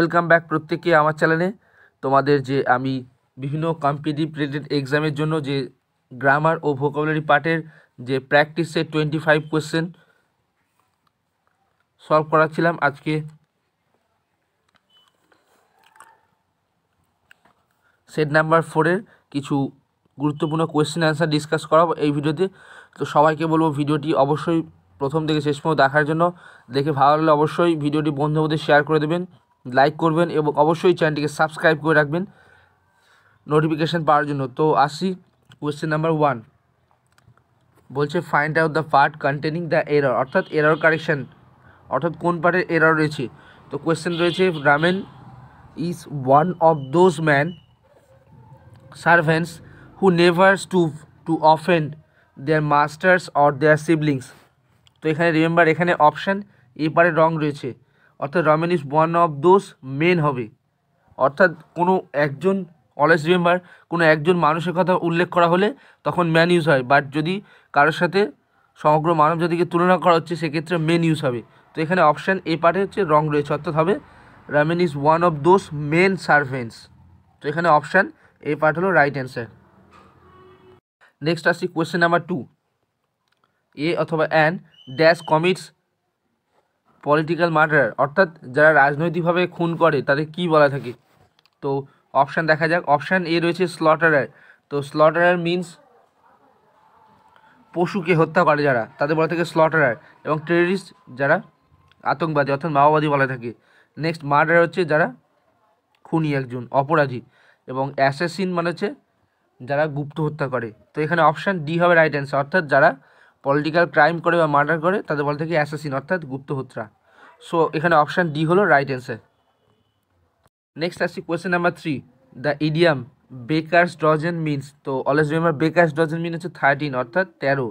Welcome back প্রত্যেককে আমার চ্যানেলে। তোমাদের যে আমি বিভিন্ন কম্পিটিটিভ রিলেটেড এক্সামের জন্য যে গ্রামার ও ভোকাবুলারি পার্টের যে প্র্যাকটিস সেট 25 কোয়েশ্চেন সলভ করাচ্ছিলাম, আজকে সেট নাম্বার 4-এর কিছু গুরুত্বপূর্ণ কোয়েশ্চেন অ্যান্সার ডিসকাস করাবো এই ভিডিওতে। তো সবাইকে বলবো ভিডিওটি অবশ্যই প্রথম থেকে শেষ পর্যন্ত দেখার জন্য। দেখে ভালো লাগলে অবশ্যই ভিডিওটি বন্ধুদের শেয়ার করে দেবেন, লাইক করবেন এবং অবশ্যই চ্যানেলটিকে সাবস্ক্রাইব করে রাখবেন নোটিফিকেশান পাওয়ার জন্য। তো আসি কোয়েশ্চেন নাম্বার 1, বলছে find out the part containing the error, অর্থাৎ এরর কারেকশান, অর্থাৎ কোন পার্টের এরর রয়েছে। তো কোয়েশ্চেন রয়েছে ramen is one of those man servants who never stoop to offend their masters or their siblings। তো এখানে রিমেম্বার, এখানে অপশান এ পারে রং রয়েছে, অর্থাৎ Ramen is one of those men হবে, অর্থাৎ কোনো একজন, অলওয়েজ রিমেম্বার, কোনো একজন মানুষের কথা উল্লেখ করা হলে তখন ম্যান ইউজ হয়, বাট যদি কারোর সাথে সমগ্র মানব জাতিকে তুলনা করা হচ্ছে সেক্ষেত্রে মেন ইউজ হবে। তো এখানে অপশান এ পারে হচ্ছে রং রয়েছে, অর্থাৎ হবে Ramen is one of those men servants. তো এখানে অপশান এই পার্ট হলো রাইট অ্যান্সার। নেক্সট আসছি কোয়েশ্চেন নাম্বার 2, এ অথবা an dash commits political murder, অর্থাৎ যারা রাজনৈতিকভাবে খুন করে তাদের কি বলা থাকে। তো অপশান দেখা যাক। অপশান এ রয়েছে স্লটারার। তো স্লটারার মিন্স পশুকে হত্যা করে যারা, তাদের বলা থাকে স্লটারার। এবং টেররিস্ট যারা আতঙ্কবাদী অর্থাৎ মাওবাদী বলা থাকে। নেক্সট মার্ডার হচ্ছে যারা খুনি, একজন অপরাধী। এবং অ্যাসাসিন মানে হচ্ছে যারা গুপ্ত হত্যা করে। তো এখানে অপশান ডি হবে রাইট অ্যান্সার, অর্থাৎ যারা পলিটিক্যাল ক্রাইম করে বা মার্ডার করে তাদের বলা থাকে অ্যাসাসিন অর্থাৎ গুপ্ত হত্যা। সো এখানে অপশান ডি হলো রাইট অ্যান্সার। নেক্সট আসছি question number 3, the idiom bakers dozen means. তো always remember bakers dozen mean হচ্ছে 13 অর্থাৎ 13।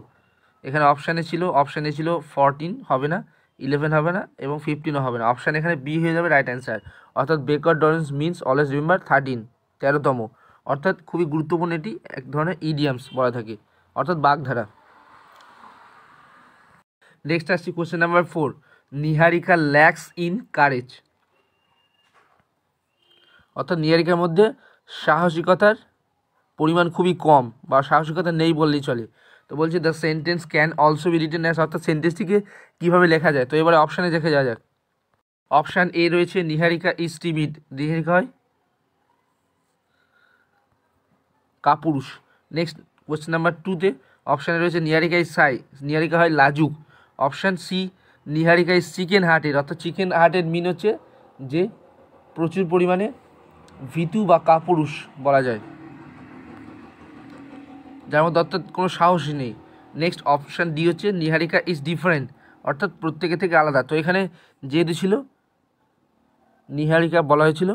এখানে অপশানে ছিল 14 হবে না, 11 হবে না এবং 15ও হবে না। অপশান এখানে বি হয়ে যাবে রাইট অ্যান্সার, অর্থাৎ বেকার ডজনস মিনস অলওয়েজ রিমেম্বার 13, 13তম, অর্থাৎ খুবই গুরুত্বপূর্ণ, এটি এক ধরনের ইডিয়ামস বলা থাকে, অর্থাৎ বাগধারা। নেক্সট আসছি question number 4, Niharika lakhs in courage, অর্থাৎ নিহারিকার মধ্যে সাহসিকতার পরিমাণ খুবই কম বা সাহসিকতা নেই বললেই চলে। তো বলছে the sentence can also be written as, অর্থাৎ সেন্টেন্সটিকে কীভাবে লেখা যায়। তো এবারে অপশানে দেখে যাওয়া যাক। অপশান এ রয়েছে নিহারিকা ইজ টিমিড, নিহারিকা হয় কাপুরুষ। নেক্সট কোয়েশ্চেন নাম্বার 2-তে অপশানে রয়েছে নিহারিকা ইজ সাই, নিহারিকা হয় লাজুক। Option C Niharika is chicken hearted, অর্থাৎ চিকেন হার্টেড মিন হচ্ছে যে প্রচুর পরিমাণে ভীতু বা কাপুরুষ বলা যায়, যার মধ্যে অর্থাৎ কোনো সাহসী নেই। নেক্সট অপশান ডি হচ্ছে নিহারিকা ইজ ডিফারেন্ট, অর্থাৎ প্রত্যেকে থেকে আলাদা। তো এখানে যেহেতু ছিল নিহারিকা বলা হয়েছিল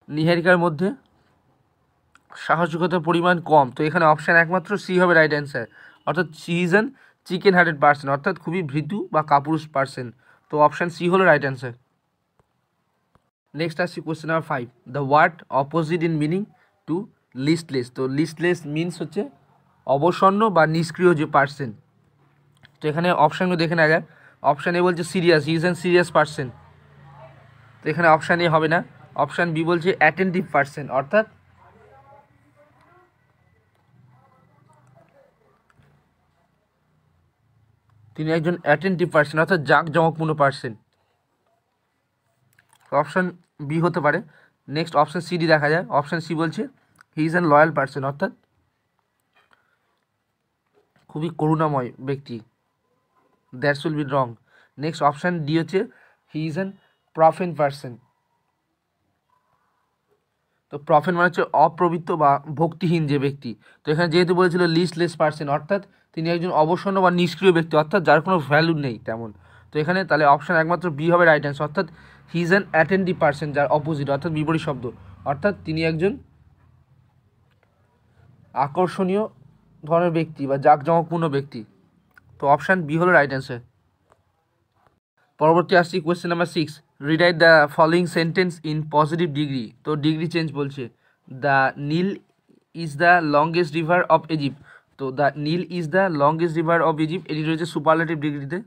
নিহারিকার মধ্যে সাহসিকতার পরিমাণ কম, তো এখানে অপশান একমাত্র সি হবে রাইট অ্যান্সার, অর্থাৎ C is an chicken hearted person, অর্থাৎ খুবই ভীতু বা কাপুরুষ পার্সন। তো অপশান সি হলো রাইট অ্যান্সার। নেক্সট আসছি question number 5, the word opposite in meaning to listless. তো লিস্টলেস মিনস হচ্ছে অবসন্ন বা নিষ্ক্রিয় যে পার্সন। তো এখানে অপশানগুলো দেখে নেওয়া যায়। অপশান এ বলছে serious, he is an serious person. তো এখানে অপশান এ হবে না। অপশান বি বলছে অ্যাটেন্টিভ পার্সন, অর্থাৎ তিনি একজন অ্যাটেন্টিভ পার্সন, অর্থাৎ জাঁকজমকপূর্ণ পার্সন। অপশান বি হতে পারে। নেক্সট অপশান সি ডি দেখা যায়। অপশান সি বলছে he is an loyal person, অর্থাৎ খুবই করুণাময় ব্যক্তি, that's will be wrong. Next option D হচ্ছে হি ইজ অ্যান প্রফেন পার্সন। তো প্রফেন মানে হচ্ছে অপবিত্র বা ভক্তিহীন যে ব্যক্তি। তো এখানে যেহেতু বলেছিল লিস্টলেস পার্সন, অর্থাৎ তিনি একজন অবসন্ন বা নিষ্ক্রিয় ব্যক্তি, অর্থাৎ যার কোনো ভ্যালু নেই তেমন। তো এখানে তাহলে অপশান একমাত্র বি হবে রাইট অ্যান্সার, অর্থাৎ he is an attentive person, যার অপোজিট অর্থাৎ বিপরীত শব্দ, অর্থাৎ তিনি একজন আকর্ষণীয় ধরনের ব্যক্তি বা জাঁকজমকপূর্ণ ব্যক্তি। তো অপশান বি হলো রাইট অ্যান্সার। পরবর্তী আসছি question number 6, rewrite the following sentence in positive degree. তো ডিগ্রি চেঞ্জ বলছে the Nile is the longest river of Egypt. তো the Nile is the longest river of Egypt, এটি রয়েছে superlative ডিগ্রিতে,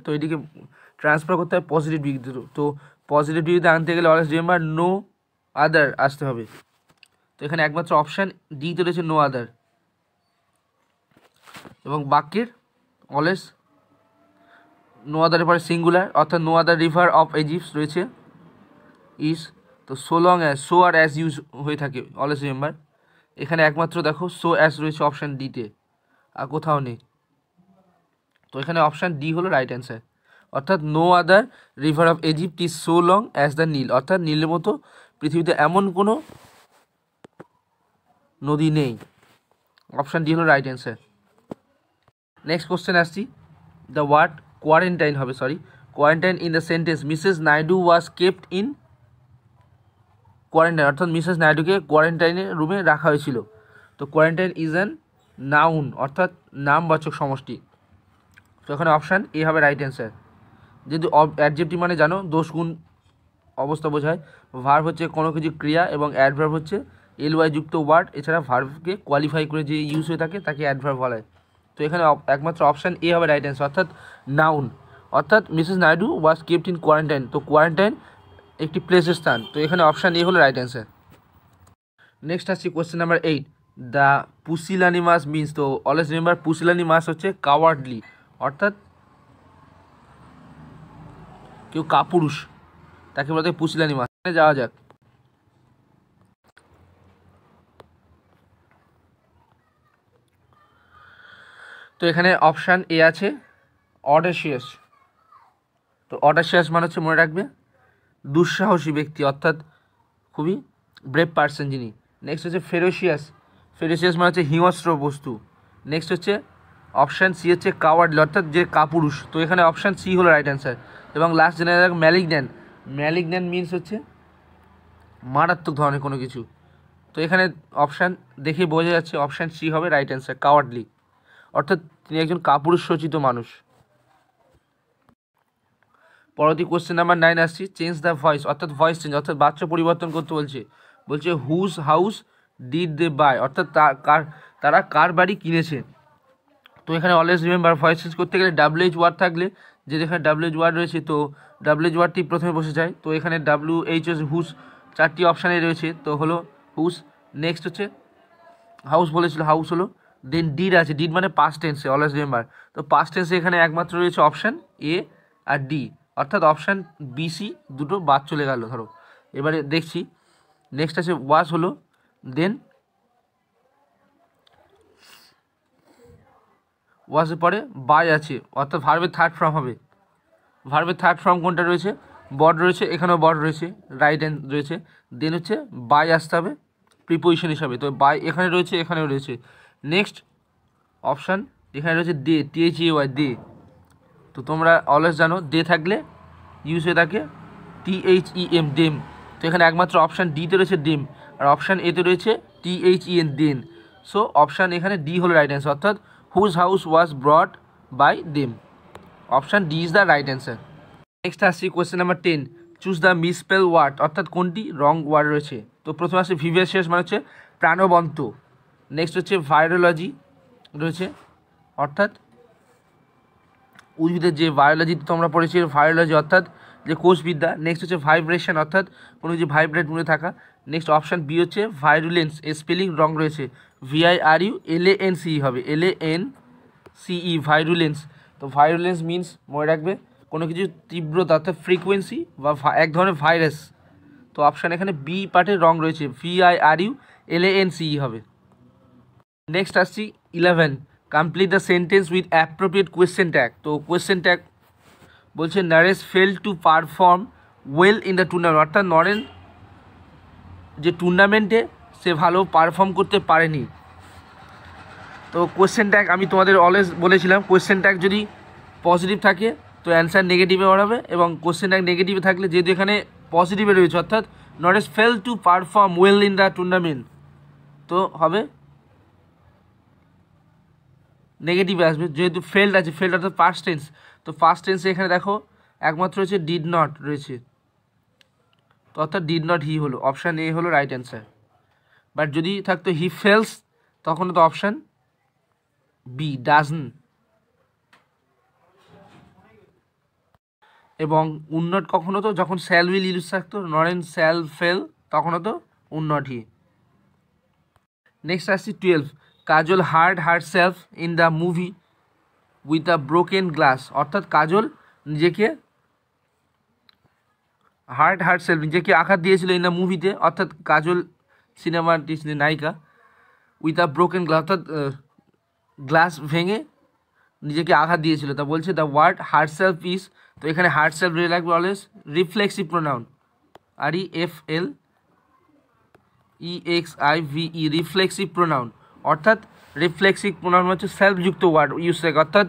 তো এটিকে ট্রান্সফার করতে হয় পজিটিভ ডিগ্রিতে। তো পজিটিভ ডিগ্রিতে আনতে গেলে অলওয়েজ রিমেম্বার নো আদার আসতে হবে। তো এখানে একমাত্র অপশান ডিতে রয়েছে নো আদার। এবং বাক্যের অলওয়েজ নো আদারের পরে সিঙ্গুলার, অর্থাৎ no other river of Egypt রয়েছে ইজ। তো সো লং অ্যাজ, সো আর অ্যাজ ইউজ হয়ে থাকে অলওয়েজ রিমেম্বার। এখানে একমাত্র দেখো সো অ্যাজ রয়েছে অপশান ডিতে, আর কোথাও নেই। তো এখানে অপশান ডি হলো রাইট অ্যান্সার, অর্থাৎ no other river of Egypt is so long as the Nile, অর্থাৎ নীলের মতো পৃথিবীতে এমন কোনো নদী নেই। অপশান ডি হলো রাইট অ্যান্সার। নেক্সট কোশ্চেন আসছি, দ্য ওয়ার্ড কোয়ারেন্টাইন হবে, quarantine in the sentence Mrs Naidu was kept in quarantine, অর্থাৎ মিসেস নাইডুকে কোয়ারেন্টাইনের রুমে রাখা হয়েছিল। তো কোয়ারেন্টাইন ইজ অ্যান নাউন, অর্থাৎ নামবাচক সমষ্টি। তো এখানে অপশান এ হবে রাইট অ্যান্সার। যেহেতু অ্যাডজেক্টিভ মানে জানো দোষ গুণ অবস্থা বোঝায়, ভার্ব হচ্ছে কোনো কিছু ক্রিয়া, এবং অ্যাডভার্ব হচ্ছে এলওয়াই যুক্ত ওয়ার্ড। এছাড়া ভার্বকে কোয়ালিফাই করে যে ইউজ হয়ে থাকে তাকে অ্যাডভার্ব বলা হয়। তো এখানে একমাত্র অপশান এ হবে রাইট অ্যান্সার, অর্থাৎ নাউন। অর্থাৎ Mrs Naidu was kept in quarantine, তো কোয়ারেন্টাইন একটি প্লেসের স্থান। তো এখানে অপশান এ হলো রাইট অ্যান্সার। নেক্সট আসছি কোয়েশ্চেন নাম্বার 8, দ্য পুসিলানিমাস মিনস। তো অলওয়েজ রিমেম্বার পুসিলানিমাস হচ্ছে কাওয়ার্ডলি, অর্থাৎ কেউ কাপুরুষ, তাকে বলতে পুসিলানিমাস। যাওয়া যাক। তো এখানে অপশান এ আছে অডাসিয়াস। তো অডাসিয়াস মানে হচ্ছে মনে রাখবে দুঃসাহসী ব্যক্তি, অর্থাৎ খুবই ব্রেভ পার্সন যিনি। নেক্সট হচ্ছে ফেরোসিয়াস, ফেরোসিয়াস মানে হচ্ছে হিংস্র বস্তু। নেক্সট হচ্ছে অপশান সি হচ্ছে কাওয়ার্ডলি, অর্থাৎ যে কাপুরুষ। তো এখানে অপশান সি হলো রাইট অ্যান্সার। এবং লাস্ট জেনে রাখ ম্যালিগন্যান্ট, ম্যালিগন্যান্ট মিনস হচ্ছে মারাত্মক ধরনের কোনো কিছু। তো এখানে অপশান দেখে বোঝা যাচ্ছে অপশান সি হবে রাইট অ্যান্সার, কাওয়ার্ডলি, অর্থাৎ তিনি একজন কাপুরুষ সচিত মানুষ। পরবর্তী কোশ্চেন নাম্বার 9 আসছি, চেঞ্জ দ্য ভয়েস, অর্থাৎ ভয়েস চেঞ্জ, অর্থাৎ বাচ্চা পরিবর্তন করতে বলছে whose house did they buy, অর্থাৎ তারা কার বাড়ি কিনেছে। তো এখানে অলওয়েজ রিমেম্বার ভয়েস চেঞ্জ করতে গেলে ডাব্লিউএইচ ওয়ার্ড থাকলে, যে যেখানে ডাব্লিউএইচ ওয়ার্ড রয়েছে তো ডাব্লিউএইচ ওয়ার্ডটি প্রথমে বসে যায়। তো এখানে ডাব্লিউএইচ হুজ 4টি অপশানে রয়েছে, তো হলো হুজ। নেক্সট হচ্ছে হাউস বলেছিল, হাউস হলো। দেন ডিড আছে, ডিড মানে পাস্ট টেন্সে অলওয়েজ রিমেম্বার। তো পাস্ট টেন্সে এখানে একমাত্র রয়েছে অপশান এ আর ডি, অর্থাৎ অপশান বি সি দুটো বাদ চলে গেল। ধরো এবারে দেখছি, নেক্সট আছে ওয়াজ হলো, দেন ওয়াজের পরে বাই আছে, অর্থাৎ ভার্বের থার্ড ফর্ম হবে। ভার্বের থার্ড ফর্ম কোনটা রয়েছে, বড রয়েছে, এখানেও বড রয়েছে, রাইট হ্যান্ড রয়েছে। দেন হচ্ছে বাই আসতে হবে প্রিপোজিশন হিসাবে, তো বাই এখানে রয়েছে, এখানেও রয়েছে। নেক্সট অপশান এখানে রয়েছে দে, THEY দে। তো তোমরা অলওয়েজ জানো দে থাকলে ইউজ হয়ে থাকে THEM ডেম। তো এখানে একমাত্র অপশান ডিতে রয়েছে ডেম, আর অপশান এতে রয়েছে THEN দেন। সো অপশান এখানে ডি হলো রাইট অ্যান্সার, অর্থাৎ whose house was brought by them. Option D is the right answer. Next আসছি question number 10, choose the misspell word, অর্থাৎ কোনটি রং ওয়ার্ড রয়েছে। তো প্রথমে আসছে ভিভেসিয়াস মানে হচ্ছে প্রাণবন্ত। নেক্সট হচ্ছে ভাইরোলজি রয়েছে, অর্থাৎ উদ্ভিদের যে বায়োলজি তোমরা পড়েছি ভাইরোলজি, অর্থাৎ যে কোষবিদ্যা। নেক্সট হচ্ছে ভাইব্রেশন, অর্থাৎ কোনো কিছু ভাইব্রেট মনে থাকা। নেক্সট অপশান বি হচ্ছে ভাইরুলেন্স, স্পেলিং রং রয়েছে, VIRULANCE হবে, LANCE ভাইরুলেন্স। তো ভাইরুলেন্স মিনস মনে রাখবে কোনো কিছু তীব্রতা, অর্থাৎ ফ্রিকোয়েন্সি বা এক ধরনের ভাইরাস। তো অপশান এখানে বি পার্টের রং রয়েছে, VIRULANCE হবে। নেক্সট আসছি 11, complete the sentence with appropriate question tag. তো কোয়েশ্চেন ট্যাগ বলছে Naresh fail to perform well in the tournament, অর্থাৎ নরেন যে টুর্নামেন্টে সে ভালো পারফর্ম করতে পারেনি। তো কোয়েশ্চেন ট্যাগ আমি তোমাদের অলওয়েজ বলেছিলাম, কোয়েশ্চেন ট্যাগ যদি পজিটিভ থাকে তো অ্যান্সার নেগেটিভে বাড়াবে, এবং কোয়েশ্চেন ট্যাগ নেগেটিভে থাকলে যেহেতু এখানে পজিটিভে রয়েছে, অর্থাৎ Naresh fail to perform well in the tournament, তো হবে নেগেটিভে আসবে। যেহেতু ফেল্ড আছে, ফেল্ড অর্থাৎ পাস্ট টেন্স, তো পাস্ট টেন্সে এখানে দেখো একমাত্র রয়েছে ডিড নট রয়েছে, তো অর্থাৎ ডিড নট হি হলো, অপশান এ হলো রাইট অ্যান্সার। বাট যদি থাকতো হি ফেলস তখন তো অপশান বি ডাজন্ট। এবং উন্নট কখন হতো, যখন শ্যাল উইল ইউজ থাকতো, নরেন শ্যাল ফেল, তখন হতো উন্নট হি। নেক্সট আসছি 12, Kajal hurt hurt self in the movie with a broken glass, অর্থাৎ কাজল নিজেকে নিজেকে আঘাত দিয়েছিল ইন দ্য মুভিতে, অর্থাৎ কাজল সিনেমাটির নায়িকা, উইথ আ ব্রোকেন গ্লাস, অর্থাৎ গ্লাস ভেঙে নিজেকে আঘাত দিয়েছিল। তা বলছে the word hurt self is, তো এখানে হার্ট সেলফ রে লাগবে always reflexive pronoun, REFLEXIVE, reflexive pronoun, অর্থাৎ রিফ্লেক্সিভ প্রোনাউন হচ্ছে সেলফযুক্ত ওয়ার্ড ইউজ থাকে, অর্থাৎ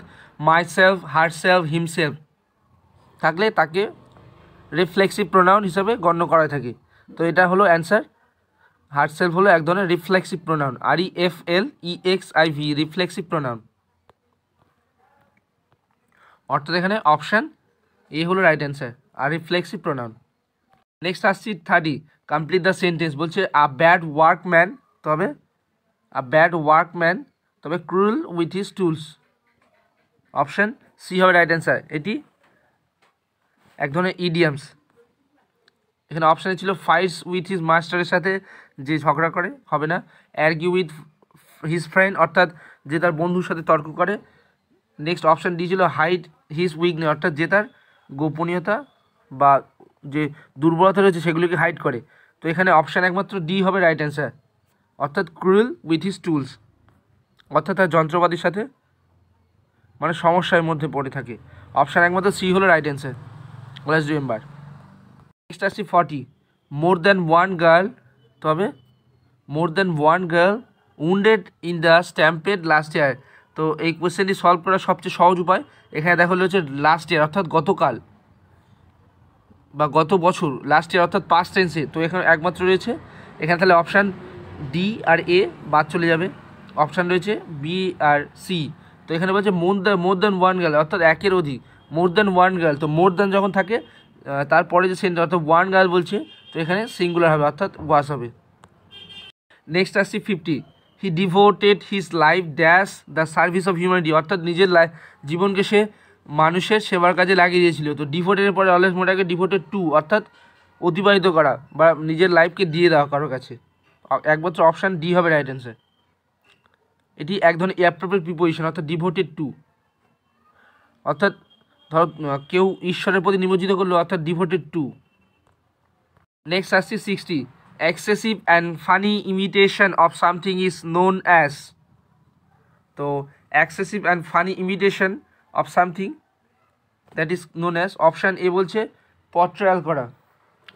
my self, her self, himself থাকলে তাকে রিফ্লেক্সিভ প্রোনাউন হিসাবে গণ্য করা থাকে। তো এটা হলো অ্যান্সার, হার সেলফ হলো এক ধরনের reflexive pronoun, REFLEXIVE, reflexive pronoun, অর্থাৎ এখানে অপশান এ হলো রাইট অ্যান্সার, আর রিফ্লেক্সিভ প্রোনাউন। নেক্সট আসছি 30, কমপ্লিট দ্য সেন্টেন্স, বলছে আ ব্যাড ওয়ার্কম্যান, তবে cruel with his tools, option C হবে রাইট অ্যান্সার। এটি এক ধরনের ইডিয়ামস। এখানে অপশানে ছিল ফাইটস উইথ হিজ মাস্টারের সাথে যে ঝগড়া করে, হবে না। অ্যার্গিউ উইথ হিজ ফ্রেন্ড, অর্থাৎ যে তার বন্ধুর সাথে তর্ক করে। নেক্সট অপশান ডি ছিল হাইড হিজ উইকনেস, অর্থাৎ যে তার গোপনীয়তা বা যে দুর্বলতা রয়েছে সেগুলিকে হাইড করে। তো এখানে অপশান একমাত্র ডি হবে রাইট অ্যান্সার, অর্থাৎ ক্রুয়েল উইথ হিজ টুলস, অর্থাৎ তার যন্ত্রপাতির সাথে মানে সমস্যার মধ্যে পড়ে থাকে। অপশান একমাত্র সি হলো right answer, let's remember. Next আসছি 40, মোর দ্যান ওয়ান গার্ল, তবে more than one girl wounded in the stampede last year. তো এই কোয়েশ্চেনটি সলভ করার সবচেয়ে সহজ উপায়, এখানে দেখা হলো হচ্ছে লাস্ট ইয়ার, অর্থাৎ গতকাল বা গত বছর, লাস্ট ইয়ার অর্থাৎ পাস্ট টেন্সে। তো এখানে একমাত্র রয়েছে এখানে তাহলে অপশান ডি আর এ বাদ চলে যাবে, অপশান রয়েছে বি আর সি। তো এখানে বলছে মোর দ্যান ওয়ান গার্ল, অর্থাৎ একের অধিক, মোর দ্যান ওয়ান গার্ল। তো মোর দ্যান যখন থাকে তারপরে যে সেন্টেন্স, অর্থাৎ ওয়ান গার্ল বলছে, তো এখানে সিঙ্গুলার হবে, অর্থাৎ ওয়াস হবে। নেক্সট আসছি 50, he devoted his life dash the service of humanity, অর্থাৎ নিজের জীবনকে সে মানুষের সেবার কাজে লাগিয়ে দিয়েছিল। তো ডিভোটেডের পরে অলওয়েজ মোটাকে ডিভোটেড টু, অর্থাৎ অতিবাহিত করা বা নিজের লাইফকে দিয়ে দেওয়া কারোর কাছে, একমাত্র অপশান ডি হবে রাইট অ্যান্সার। এটি এক ধরনের অ্যাপ্রোপ্রিয়েট প্রিপোজিশন, অর্থাৎ ডিভোটেড টু, অর্থাৎ ধরো কেউ ঈশ্বরের প্রতি নিমজ্জিত করলো, অর্থাৎ ডিভোটেড টু। নেক্সট আসছি 60, excessive and funny imitation of something is known as. তো excessive and funny imitation of something that is known as, option A বলছে পর্ট্রেয়াল করা,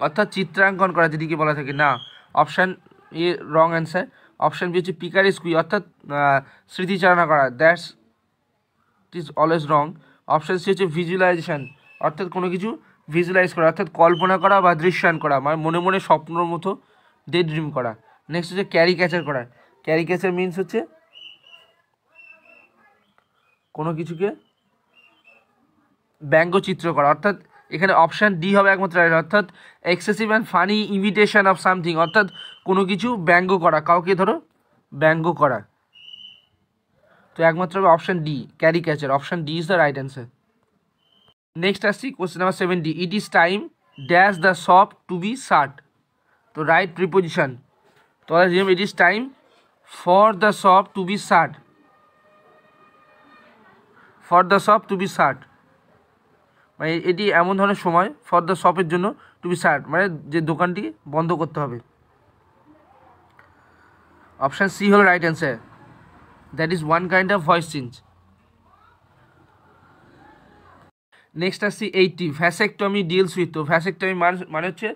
অর্থাৎ চিত্রাঙ্কন করা যেটিকে বলা থাকে, না, option A wrong answer. Option B হচ্ছে পিকারিস্কুই, অর্থাৎ স্মৃতিচারণা করা, that's is always wrong. Option C হচ্ছে ভিজুয়ালাইজেশন, অর্থাৎ কোনো কিছু ভিজুয়ালাইজ করা, অর্থাৎ কল্পনা করা বা দৃশ্যায়ন করা, মানে মনে মনে স্বপ্নর মতো ডে ড্রিম করা। নেক্সট হচ্ছে ক্যারিক্যাচার করা, ক্যারিক্যাচার মিনস হচ্ছে কোনো কিছুকে ব্যঙ্গচিত্র করা, অর্থাৎ এখানে অপশান ডি হবে একমাত্র, অর্থাৎ excessive and funny imitation of something, অর্থাৎ কোনো কিছু ব্যঙ্গ করা, কাউকে ধরো ব্যঙ্গ করা। তো একমাত্র হবে option D, caricature, option D is the right answer. Next আসছি question number 70, it is time dash the shop to be shut. তো রাইট প্রিপোজিশন, তো it is time for the shop to be shut, for the shop to be shut, মানে এটি এমন ধরনের সময় for the শপের জন্য, টু বি শাট মানে যে দোকানটি বন্ধ করতে হবে। অপশান সি হলো right answer, that is one kind of voice change. Next আসছি 80, ভ্যাসেকটমি ডিলস উইথ। তো ভ্যাসেকটমি মানে হচ্ছে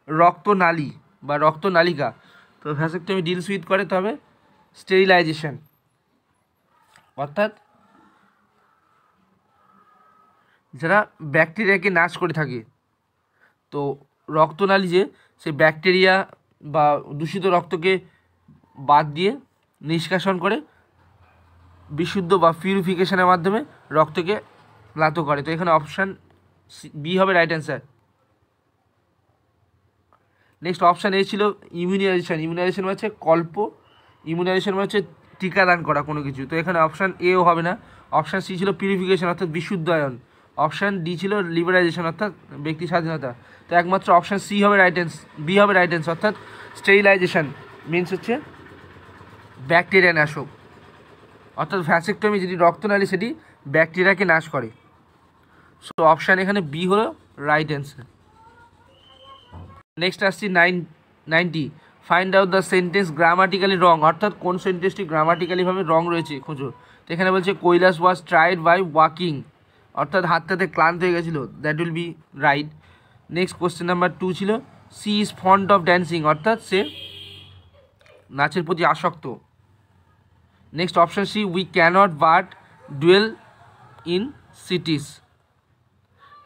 রক্তনালী বা রক্তনালিকা। তো ভ্যাসেকটমি ডিলস উইথ করে, তবে স্টেরিলাইজেশন, অর্থাৎ যারা ব্যাকটেরিয়াকে নাশ করে থাকে। তো রক্তনালী যে সেই ব্যাকটেরিয়া বা দূষিত রক্তকে বাদ দিয়ে নিষ্কাশন করে বিশুদ্ধ বা পিউরিফিকেশনের মাধ্যমে রক্তকে লাতো করে। তো এখানে অপশান বি হবে right answer. Next option A ছিল ইমিউনাইজেশন, ইমিউনাইজেশন হচ্ছে ইমিউনাইজেশন হচ্ছে টিকাদান করা কোনো কিছু। তো এখানে অপশান এও হবে না, অপশান সি ছিল পিউরিফিকেশন, অর্থাৎ বিশুদ্ধায়ন, অপশান ডি ছিল লিবারাইজেশন অর্থাৎ ব্যক্তি স্বাধীনতা। তো একমাত্র অপশান সি হবে রাইট অ্যান্সার, বি হবে রাইট অ্যান্সার অর্থাৎ স্টেরিলাইজেশন মিনস হচ্ছে ব্যাকটেরিয়া নাশক, অর্থাৎ ভ্যাসেক্টমি যেটি রক্তনালী সেটি ব্যাকটেরিয়াকে নাশ করে। সো অপশান এখানে বি হলো রাইট অ্যান্সার। নেক্সট আসছি 90, find out the sentence grammatically wrong, অর্থাৎ কোন সেন্টেন্সটি গ্রামাটিক্যালিভাবে রং রয়েছে খোঁজো। তো এখানে বলছে Kailash was tried by walking, অর্থাৎ হাঁটতে ক্লান্ত হয়ে গেছিলো, that will be right. Next question number 2 ছিল C is fond of dancing, অর্থাৎ সে নাচের প্রতি আসক্ত। Next option C we can't but dwell in cities,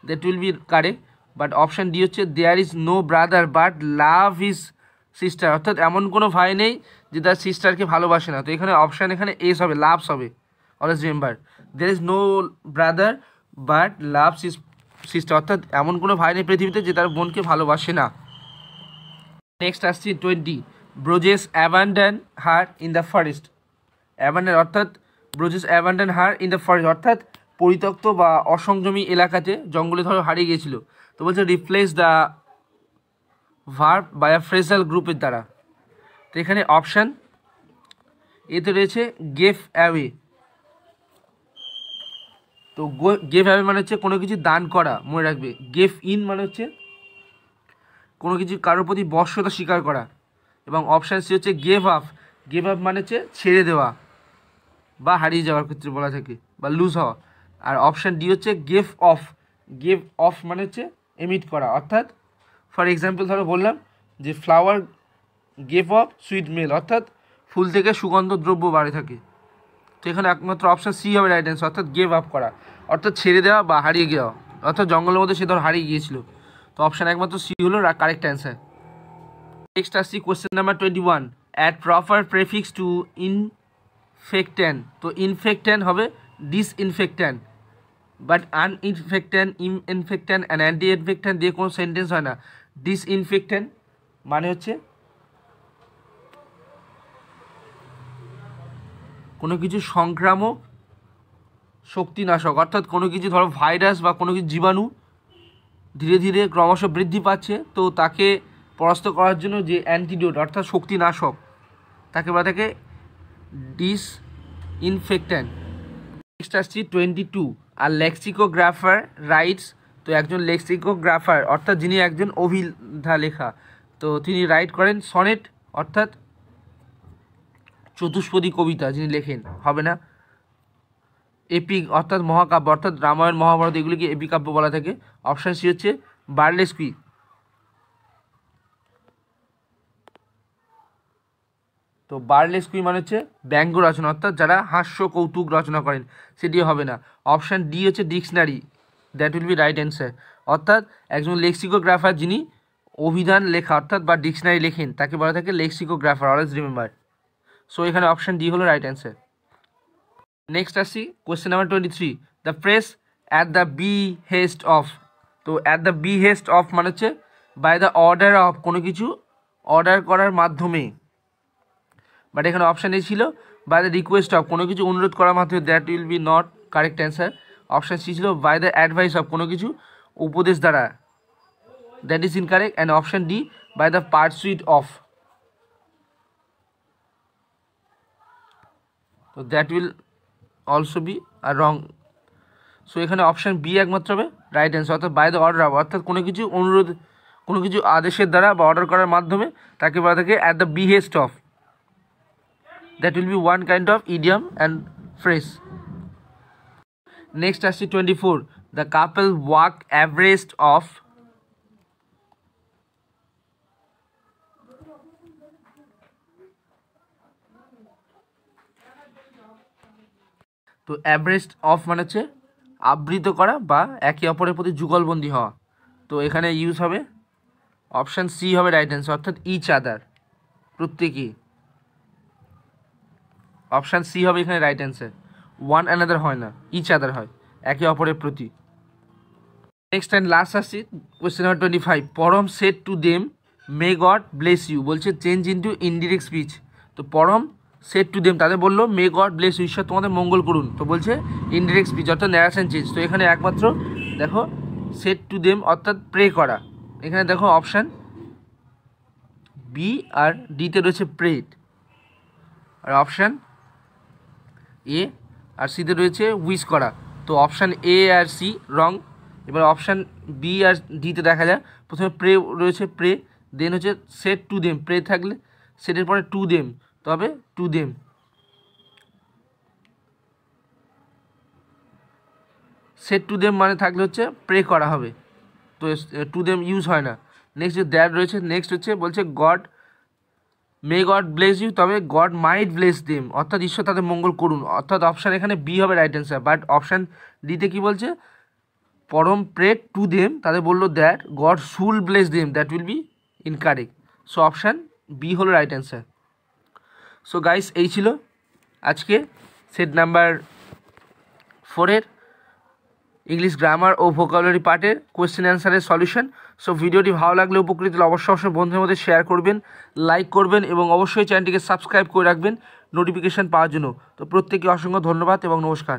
that will be correct. But option D হচ্ছে there is no brother but love his sister, অর্থাৎ এমন কোনো ভাই নেই যে তার সিস্টারকে ভালোবাসে না। তো এখানে অপশান এখানে এস হবে, লাভস হবে। Always remember there is no brother but loves his sister, অর্থাৎ এমন কোনো ভাই নেই পৃথিবীতে যে তার বোনকে ভালোবাসে না। নেক্সট আসছি 20, Broges abandon her in the forest. Abandon অর্থাৎ Broges abandon her in the forest, অর্থাৎ পরিত্যক্ত বা অসংযমী এলাকাতে জঙ্গলে ধরো হারিয়ে গিয়েছিল। তো বলছে replace the verb by a phrasal গ্রুপের দ্বারা। তো এখানে অপশান এতে রয়েছে গেভ অ্যাওয়ে। তো গেভ অ্যাওয়ে মানে হচ্ছে কোনো কিছু দান করা, মনে রাখবে। গেভ ইন মানে হচ্ছে কোনো কিছু কারোর প্রতি বশ্যতা স্বীকার করা। এবং অপশান সি হচ্ছে গেভ আপ। গেভ আপ মানে হচ্ছে ছেড়ে দেওয়া বা হারিয়ে যাওয়ার ক্ষেত্রে বলা থাকে, বা লুজ হওয়া। আর অপশান ডি হচ্ছে গেভ অফ। গেভ অফ মানে হচ্ছে এমিট করা, অর্থাৎ ফর এক্সাম্পল ধরো বললাম যে flower gave of sweet smell, অর্থাৎ ফুল থেকে সুগন্ধ দ্রব্য বাড়ে থাকে। তো এখানে একমাত্র অপশান সি হবে রাইট অ্যান্সার, অর্থাৎ গেভ আপ করা, অর্থাৎ ছেড়ে দেওয়া বা হারিয়ে যাওয়া, অর্থাৎ জঙ্গলের মধ্যে সে ধর হারিয়ে গিয়েছিল। তো অপশান একমাত্র সি হলো কারেক্ট অ্যান্সার। নেক্সট আসছি question number 21, add proper prefix to infectant. তো ইনফেক্ট্যান্ট হবে disinfectant, but uninfectant, infectant and anti infectant দিয়ে কোনো সেন্টেন্স হয় না। ডিসইনফেক্ট্যান্ট মানে হচ্ছে কোনো কিছু সংক্রামক শক্তিনাশক, অর্থাৎ কোনো কিছু ধরো ভাইরাস বা কোনো কিছু জীবাণু ধীরে ধীরে ক্রমশ বৃদ্ধি পাচ্ছে, তো তাকে পরাস্ত করার জন্য যে অ্যান্টিডোট অর্থাৎ শক্তিনাশক তাকে বলা থাকে ডিসইনফেক্ট্যান্ট। নেক্সট আসছি 22, আর লেক্সিকোগ্রাফার রাইটস। তো একজন লেক্সিকোগ্রাফার অর্থাৎ যিনি একজন অভিধা লেখা, তো তিনি রাইট করেন সনেট অর্থাৎ চতুষ্পদী কবিতা যিনি লেখেন, হবে না। এপিক অর্থাৎ মহাকাব্য, অর্থাৎ রামায়ণ মহাভারত এগুলিকে এপিকাব্য বলা থাকে। অপশান সি হচ্ছে বার্লেস্কি। তো বার্লেস্কি মানে হচ্ছে ব্যঙ্গ রচনা, অর্থাৎ যারা হাস্য কৌতুক রচনা করেন, সেটিও হবে না। অপশান ডি হচ্ছে dictionary, that will be right answer, অর্থাৎ একজন লেক্সিকোগ্রাফার যিনি অভিধান লেখা অর্থাৎ বা ডিকশনারি লেখেন তাকে বলা থাকে লেক্সিকোগ্রাফার, অলওয়েজ রিমেম্বার। সো এখানে অপশান ডি হলো রাইট অ্যান্সার। নেক্সট আসছি question number 23, the press at the behest of. তো অ্যাট দ্য বিহেস্ট অফ মানে হচ্ছে বাই দ্য অর্ডার অফ, কোনো কিছু অর্ডার করার মাধ্যমে। বাট এখানে অপশান এ ছিল বাই দ্য রিকোয়েস্ট অফ, কোনো কিছু অনুরোধ করার মাধ্যমে, that will be not correct answer. Option C ছিল বাই দ্য অ্যাডভাইস অফ, কোনো কিছু উপদেশ দ্বারা, that is incorrect. And option D by the pursuit of, তো দ্যাট উইল অলসো বি আর রং। সো এখানে অপশান বি একমাত্র হবে রাইট অ্যান্সার, অর্থাৎ বাই দ্য অর্ডার অফ, অর্থাৎ কোনো কিছু অনুরোধ, কোনো কিছু আদেশের দ্বারা বা অর্ডার করার মাধ্যমে তাকে বলা থাকে at the behest of. That will be one kind of idiom and phrase. Next আসছে 24, the couple walk abreast of। তো abreast of মানে হচ্ছে আবৃত করা বা একে অপরের প্রতি যুগলবন্দি হওয়া। তো এখানে ইউজ হবে অপশান সি হবে রাইট অ্যান্সার, অর্থাৎ ইচ আদার, প্রত্যেকেই। অপশান সি হবে এখানে রাইট অ্যান্সার, ওয়ান অ্যানাদার হয় না, ইচ আদার হয়, একে অপরের প্রতি। নেক্সট অ্যান্ড লাস্ট আসছি question number 25, Param said to them may God bless you. বলছে চেঞ্জ ইন্টু ইনডিরেক্ট স্পিচ। তো পরম সেড টু দেম তাদের বললো মে গড ব্লেস ইউ, ঈশ্বর তোমাদের মঙ্গল করুন। তো বলছে ইনডিরেক্ট স্পিচ অর্থাৎ ন্যারেশন চেঞ্জ। তো এখানে একমাত্র দেখো সেড টু দেম অর্থাৎ প্রে করা। এখানে দেখো অপশান বি আর ডিতে রয়েছে প্রেড, আর অপশান এ আর সিতে রয়েছে উইশ করা। তো অপশান এ আর সি রং। এবার অপশান বি আর ডিতে দেখা যায় প্রথমে প্রে রয়েছে, প্রে, দেন হচ্ছে সেড টু দেম, প্রে থাকলে সেটের পরে টু দেম, তবে to them. Shed to them মানে থাকলে হচ্ছে প্রে করা হবে, তো টু দেম ইউজ হয় না। নেক্সট যে দ্যাট রয়েছে, নেক্সট হচ্ছে বলছে God may God bless you, তবে গড মাইট ব্লেস দেম, অর্থাৎ ঈশ্বর তাদের মঙ্গল করুন, অর্থাৎ অপশান এখানে বি হবে রাইট অ্যান্সার। বাট অপশান ডিতে কী বলছে, পরম প্রে টু দেম, তাদের বললো that God shall bless them, that will be incorrect. So option B হলো রাইট অ্যান্সার। সো গাইস এই ছিল আজকে সেট নাম্বার 4-এর ইংলিশ গ্রামার ও ভোকাবুলারি পার্টের কোয়েশ্চেন অ্যান্সারের সলিউশন। সো ভিডিওটি ভালো লাগলে উপকৃত হলে অবশ্যই বন্ধুদের মধ্যে শেয়ার করবেন, লাইক করবেন এবং অবশ্যই চ্যানেলটিকে সাবস্ক্রাইব করে রাখবেন নোটিফিকেশান পাওয়ার জন্য। তো প্রত্যেকে অসংখ্য ধন্যবাদ এবং নমস্কার।